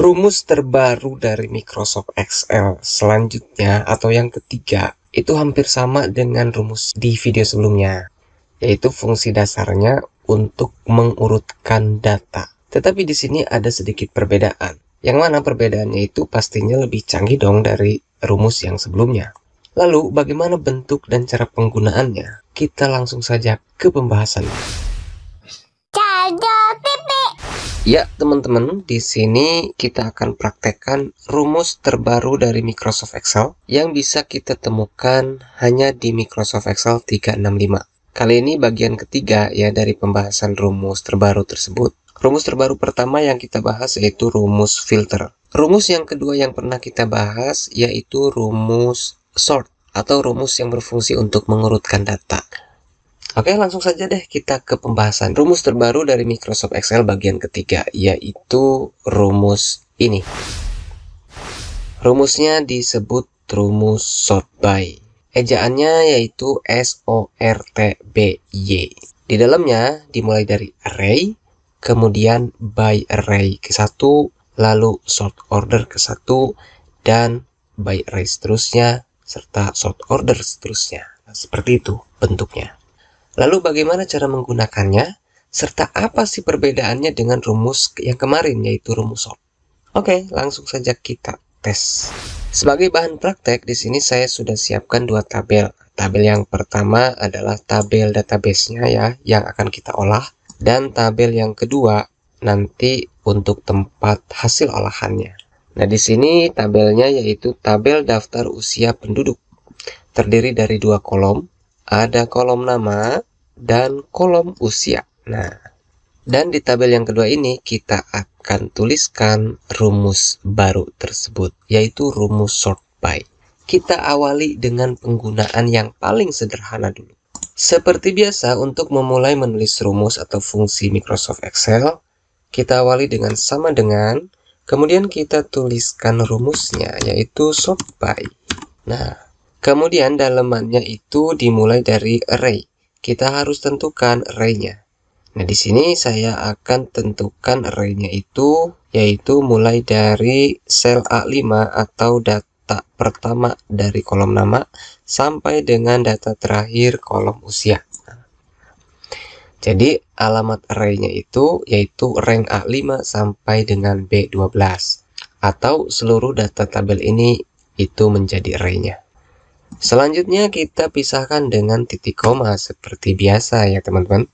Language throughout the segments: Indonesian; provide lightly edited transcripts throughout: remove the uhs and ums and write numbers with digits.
Rumus terbaru dari Microsoft Excel selanjutnya atau yang ketiga itu hampir sama dengan rumus di video sebelumnya, yaitu fungsi dasarnya untuk mengurutkan data. Tetapi di sini ada sedikit perbedaan. Yang mana perbedaannya itu pastinya lebih canggih dong dari rumus yang sebelumnya. Lalu bagaimana bentuk dan cara penggunaannya? Kita langsung saja ke pembahasannya. Ya, teman-teman, di sini kita akan praktekkan rumus terbaru dari Microsoft Excel yang bisa kita temukan hanya di Microsoft Excel 365. Kali ini bagian ketiga ya dari pembahasan rumus terbaru tersebut. Rumus terbaru pertama yang kita bahas yaitu rumus filter. Rumus yang kedua yang pernah kita bahas yaitu rumus sort atau rumus yang berfungsi untuk mengurutkan data. Oke, langsung saja deh kita ke pembahasan rumus terbaru dari Microsoft Excel bagian ketiga, yaitu rumus ini. Rumusnya disebut rumus sort by. Ejaannya yaitu SORTBY. Di dalamnya dimulai dari array, kemudian by array ke 1, lalu sort order ke 1, dan by array seterusnya, serta sort order seterusnya. Nah, seperti itu bentuknya. Lalu bagaimana cara menggunakannya? Serta apa sih perbedaannya dengan rumus yang kemarin yaitu rumus sort? Oke, langsung saja kita tes. Sebagai bahan praktek di sini saya sudah siapkan dua tabel. Tabel yang pertama adalah tabel database-nya ya yang akan kita olah, dan tabel yang kedua nanti untuk tempat hasil olahannya. Nah, di sini tabelnya yaitu tabel daftar usia penduduk. Terdiri dari dua kolom. Ada kolom nama dan kolom usia. Nah, dan di tabel yang kedua ini kita akan tuliskan rumus baru tersebut, yaitu rumus sort by. Kita awali dengan penggunaan yang paling sederhana dulu. Seperti biasa, untuk memulai menulis rumus atau fungsi Microsoft Excel, kita awali dengan sama dengan, kemudian kita tuliskan rumusnya, yaitu sort by. Nah, kemudian dalemannya itu dimulai dari array. Kita harus tentukan array-nya. Nah, di sini saya akan tentukan array-nya itu yaitu mulai dari sel A5 atau data pertama dari kolom nama sampai dengan data terakhir kolom usia. Jadi alamat array-nya itu yaitu rank A5 sampai dengan B12 atau seluruh data tabel ini itu menjadi array-nya. Selanjutnya kita pisahkan dengan titik koma seperti biasa ya teman-teman.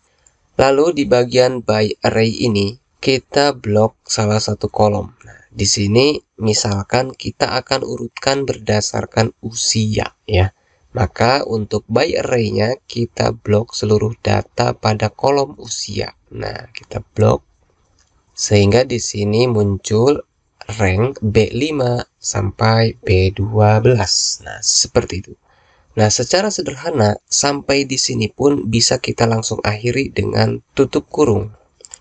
Lalu di bagian by array ini kita blok salah satu kolom. Nah, di sini misalkan kita akan urutkan berdasarkan usia ya. Maka untuk by array-nya kita blok seluruh data pada kolom usia. Nah, kita blok sehingga di sini muncul rank B5 sampai B12. Nah, seperti itu. Nah, secara sederhana sampai di sini pun bisa kita langsung akhiri dengan tutup kurung.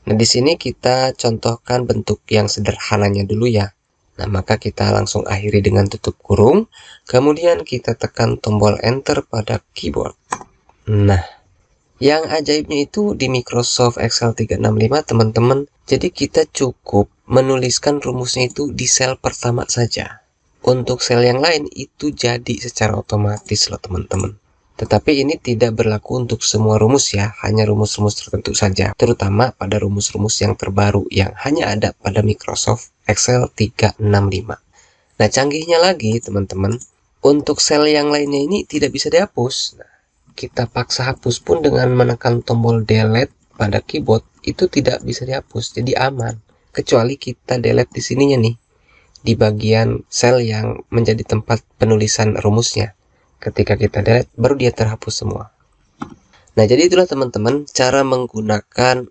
Nah, di sini kita contohkan bentuk yang sederhananya dulu ya. Nah, maka kita langsung akhiri dengan tutup kurung, kemudian kita tekan tombol enter pada keyboard. Nah, yang ajaibnya itu di Microsoft Excel 365 teman-teman, jadi kita cukup menuliskan rumusnya itu di sel pertama saja. Untuk sel yang lain itu jadi secara otomatis loh teman-teman. Tetapi ini tidak berlaku untuk semua rumus ya, hanya rumus-rumus tertentu saja, terutama pada rumus-rumus yang terbaru yang hanya ada pada Microsoft Excel 365. Nah, canggihnya lagi teman-teman, untuk sel yang lainnya ini tidak bisa dihapus. Nah, kita paksa hapus pun dengan menekan tombol delete pada keyboard itu tidak bisa dihapus, jadi aman. Kecuali kita delete di sininya nih, di bagian sel yang menjadi tempat penulisan rumusnya. Ketika kita delete, baru dia terhapus semua. Nah, jadi itulah teman-teman cara menggunakan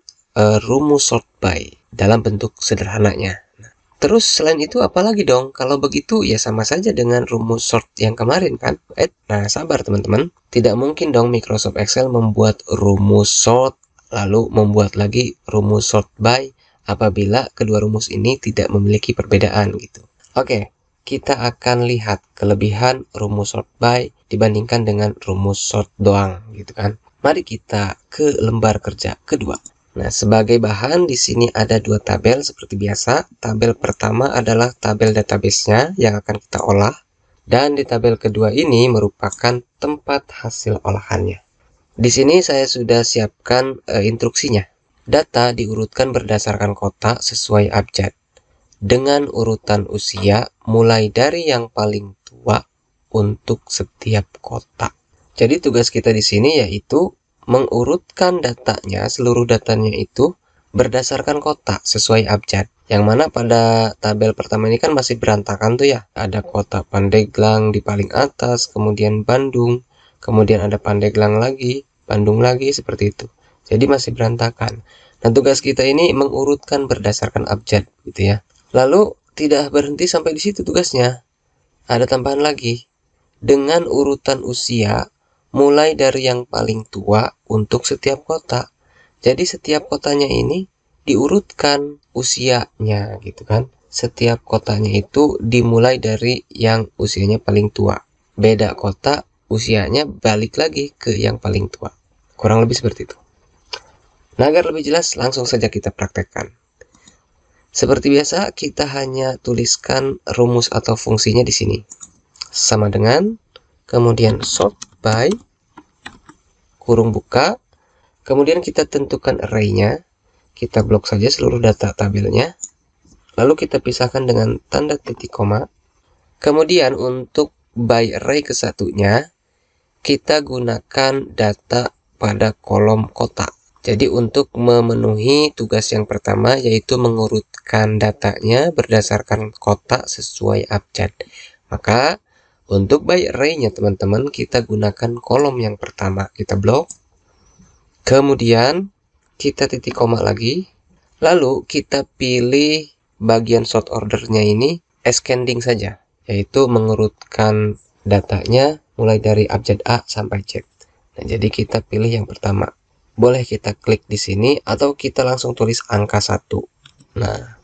rumus sort by dalam bentuk sederhananya. Nah, terus selain itu apalagi dong? Kalau begitu ya sama saja dengan rumus sort yang kemarin kan? Nah, sabar teman-teman. Tidak mungkin dong Microsoft Excel membuat rumus sort lalu membuat lagi rumus sort by apabila kedua rumus ini tidak memiliki perbedaan gitu. Oke, kita akan lihat kelebihan rumus sort by dibandingkan dengan rumus sort doang gitu kan. Mari kita ke lembar kerja kedua. Nah, sebagai bahan di sini ada dua tabel seperti biasa. Tabel pertama adalah tabel database-nya yang akan kita olah. Dan di tabel kedua ini merupakan tempat hasil olahannya. Di sini saya sudah siapkan instruksinya. Data diurutkan berdasarkan kota sesuai abjad. Dengan urutan usia mulai dari yang paling tua untuk setiap kota. Jadi tugas kita di sini yaitu mengurutkan datanya, seluruh datanya itu berdasarkan kota sesuai abjad. Yang mana pada tabel pertama ini kan masih berantakan tuh ya. Ada kota Pandeglang di paling atas, kemudian Bandung, kemudian ada Pandeglang lagi, Bandung lagi, seperti itu. Jadi masih berantakan. Nah, tugas kita ini mengurutkan berdasarkan abjad gitu ya. Lalu tidak berhenti sampai di situ tugasnya. Ada tambahan lagi. Dengan urutan usia mulai dari yang paling tua untuk setiap kota. Jadi setiap kotanya ini diurutkan usianya gitu kan. Setiap kotanya itu dimulai dari yang usianya paling tua. Beda kota usianya balik lagi ke yang paling tua. Kurang lebih seperti itu. Nah, agar lebih jelas langsung saja kita praktekkan. Seperti biasa kita hanya tuliskan rumus atau fungsinya di sini. Sama dengan kemudian sort by kurung buka, kemudian kita tentukan array-nya, kita blok saja seluruh data tabelnya, lalu kita pisahkan dengan tanda titik koma. Kemudian untuk by array kesatunya, kita gunakan data pada kolom kota. Jadi untuk memenuhi tugas yang pertama yaitu mengurutkan datanya berdasarkan kota sesuai abjad. Maka untuk by array-nya teman-teman kita gunakan kolom yang pertama, kita blok. Kemudian kita titik koma lagi. Lalu kita pilih bagian sort order-nya ini ascending saja, yaitu mengurutkan datanya mulai dari abjad A sampai Z. Nah, jadi kita pilih yang pertama. Boleh kita klik di sini atau kita langsung tulis angka 1. Nah,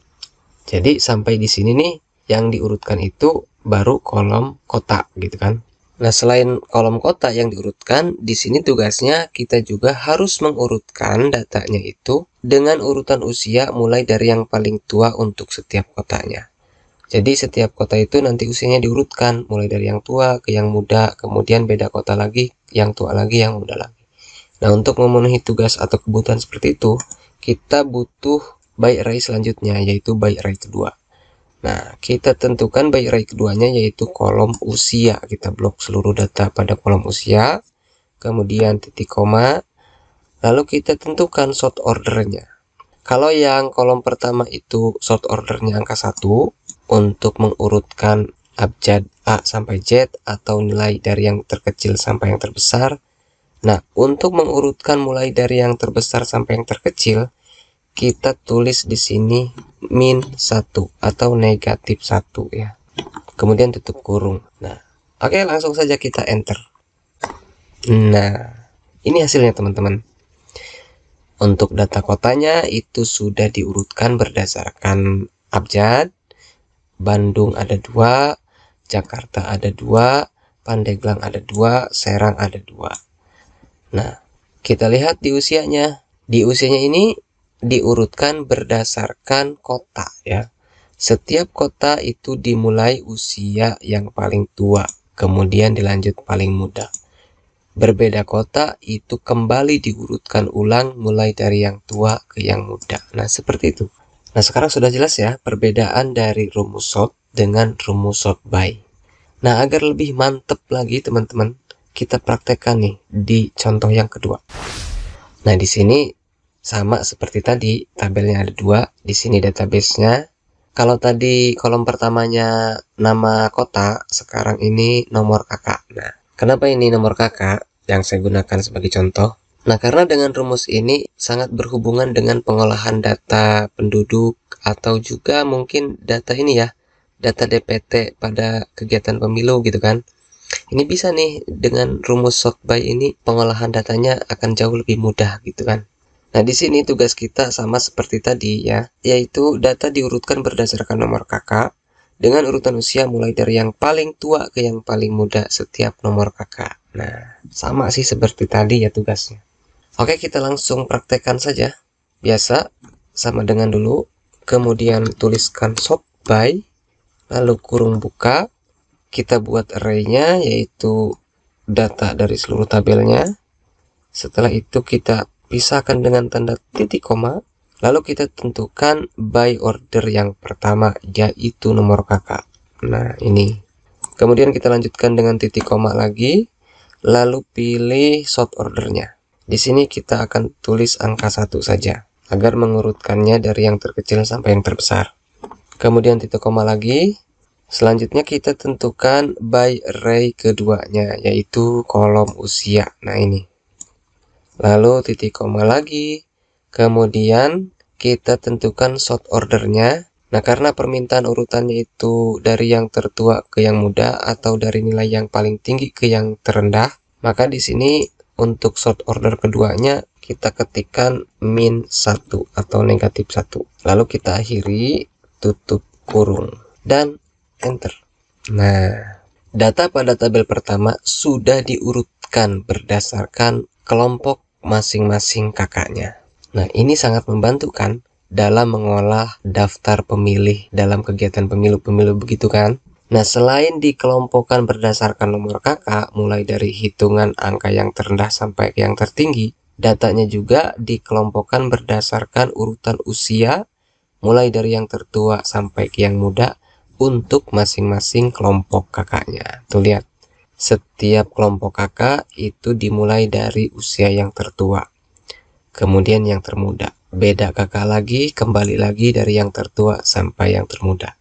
jadi sampai di sini nih yang diurutkan itu baru kolom kota gitu kan. Nah, selain kolom kota yang diurutkan, di sini tugasnya kita juga harus mengurutkan datanya itu dengan urutan usia mulai dari yang paling tua untuk setiap kotanya. Jadi setiap kota itu nanti usianya diurutkan mulai dari yang tua ke yang muda, kemudian beda kota lagi, yang tua lagi, yang muda lagi. Nah, untuk memenuhi tugas atau kebutuhan seperti itu, kita butuh by array selanjutnya, yaitu by array kedua. Nah, kita tentukan by array keduanya yaitu kolom usia. Kita blok seluruh data pada kolom usia, kemudian titik koma, lalu kita tentukan sort ordernya. Kalau yang kolom pertama itu sort ordernya angka 1 untuk mengurutkan abjad A sampai Z atau nilai dari yang terkecil sampai yang terbesar. Nah, untuk mengurutkan mulai dari yang terbesar sampai yang terkecil, kita tulis di sini min 1 atau negatif 1 ya. Kemudian tutup kurung. Nah, oke, langsung saja kita enter. Nah, ini hasilnya teman-teman. Untuk data kotanya itu sudah diurutkan berdasarkan abjad. Bandung ada 2, Jakarta ada 2, Pandeglang ada 2, Serang ada 2. Nah, kita lihat di usianya. Di usianya ini diurutkan berdasarkan kota ya. Setiap kota itu dimulai usia yang paling tua, kemudian dilanjut paling muda. Berbeda kota itu kembali diurutkan ulang mulai dari yang tua ke yang muda. Nah, seperti itu. Nah, sekarang sudah jelas ya perbedaan dari rumus sort dengan rumus sort by. Nah, agar lebih mantep lagi teman-teman, kita praktekkan nih di contoh yang kedua. Nah, di sini sama seperti tadi, tabelnya ada 2, di sini database-nya. Kalau tadi kolom pertamanya nama kota, sekarang ini nomor kakak. Nah, kenapa ini nomor kakak yang saya gunakan sebagai contoh? Nah, karena dengan rumus ini sangat berhubungan dengan pengolahan data penduduk atau juga mungkin data ini ya, data DPT pada kegiatan pemilu gitu kan. Ini bisa nih dengan rumus sort by ini pengolahan datanya akan jauh lebih mudah gitu kan. Nah, di sini tugas kita sama seperti tadi ya, yaitu data diurutkan berdasarkan nomor kakak dengan urutan usia mulai dari yang paling tua ke yang paling muda setiap nomor kakak. Nah, sama sih seperti tadi ya tugasnya. Oke, kita langsung praktekkan saja. biasa sama dengan dulu, kemudian tuliskan sort by, lalu kurung buka, kita buat array-nya yaitu data dari seluruh tabelnya. Setelah itu kita pisahkan dengan tanda titik koma, lalu kita tentukan by order yang pertama yaitu nomor kakak. Nah, ini. Kemudian kita lanjutkan dengan titik koma lagi, lalu pilih sort ordernya. Di sini kita akan tulis angka 1 saja agar mengurutkannya dari yang terkecil sampai yang terbesar. Kemudian titik koma lagi. Selanjutnya kita tentukan by array keduanya yaitu kolom usia. Nah, ini. Lalu titik koma lagi. Kemudian kita tentukan sort ordernya. Nah, karena permintaan urutannya itu dari yang tertua ke yang muda atau dari nilai yang paling tinggi ke yang terendah, maka di sini untuk sort order keduanya kita ketikkan min 1 atau negatif 1. Lalu kita akhiri tutup kurung dan enter. Nah, data pada tabel pertama sudah diurutkan berdasarkan kelompok masing-masing kakaknya. Nah, ini sangat membantu kan dalam mengolah daftar pemilih dalam kegiatan pemilu-pemilu, begitu kan? Nah, selain dikelompokkan berdasarkan nomor kakak, mulai dari hitungan angka yang terendah sampai ke yang tertinggi, datanya juga dikelompokkan berdasarkan urutan usia, mulai dari yang tertua sampai ke yang muda, untuk masing-masing kelompok kakaknya. Tuh lihat, setiap kelompok kakak itu dimulai dari usia yang tertua, kemudian yang termuda. Beda kakak lagi, kembali lagi dari yang tertua sampai yang termuda.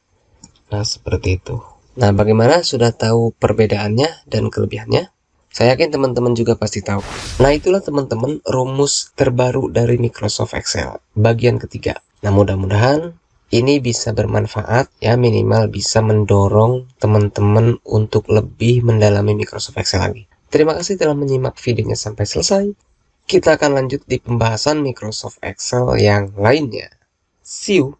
Nah, seperti itu. Nah, bagaimana? Sudah tahu perbedaannya dan kelebihannya? Saya yakin teman-teman juga pasti tahu. Nah, itulah teman-teman rumus terbaru dari Microsoft Excel, bagian ketiga. Nah, mudah-mudahan ini bisa bermanfaat ya, minimal bisa mendorong teman-teman untuk lebih mendalami Microsoft Excel lagi. Terima kasih telah menyimak videonya sampai selesai. Kita akan lanjut di pembahasan Microsoft Excel yang lainnya. See you!